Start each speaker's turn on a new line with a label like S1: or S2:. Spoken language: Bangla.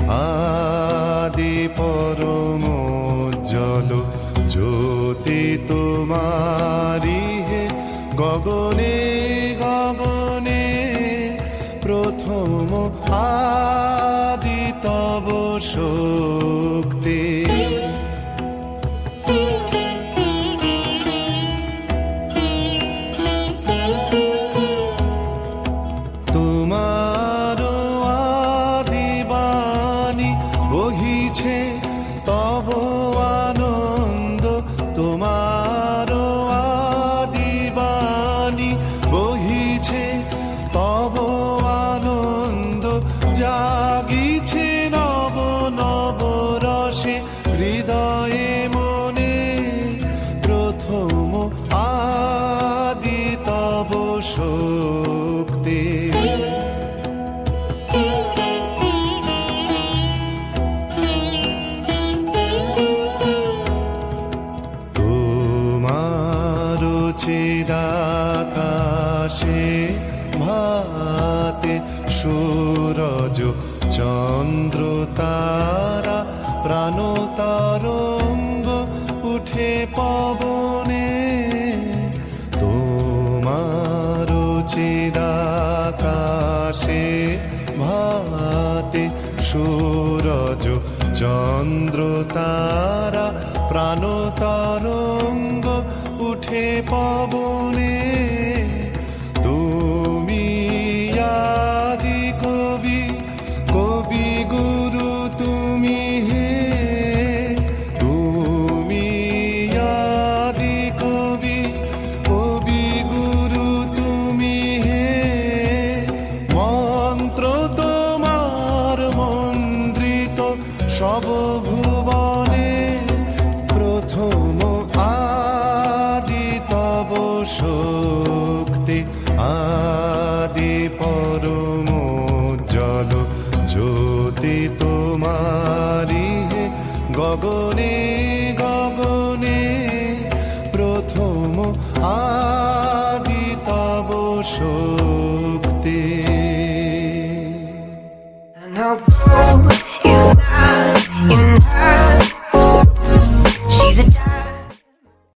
S1: আদি পরম উজ্জ্বল জ্যোতি তোমারি হে গগনে গগনে প্রথম আদি তব শক্তি। তোমার আদি বাণী বহিছে তব আনন্দ, তোমার আদি বাণী বহিছে তব আনন্দ, জাগিছে নব নব রসে হৃদয়ে মনে প্রথম আদি তব শক্তি। তোমার চিদাকাশে ভাতে সূরজ চন্দ্র তারা প্রাণ তরঙ্গ উঠে পবনে। তোমার চিদাকাশে ভাতে সূরজ চন্দ্র তারা প্রাণ তরঙ্গ উঠে পবনে। তুমি আদি কবি, কবি গুরু তুমি হে, তুমি আদি কবি, কবি গুরু তুমি হে। মন্ত্র তোমার মন্ত্রিত সব ভুবনে প্রথম আদি তব শক্তি। আদি পরম উজ্জ্বল জ্যোতি তোমারি হে গগনে গগনে প্রথম আদি তব শক্তি।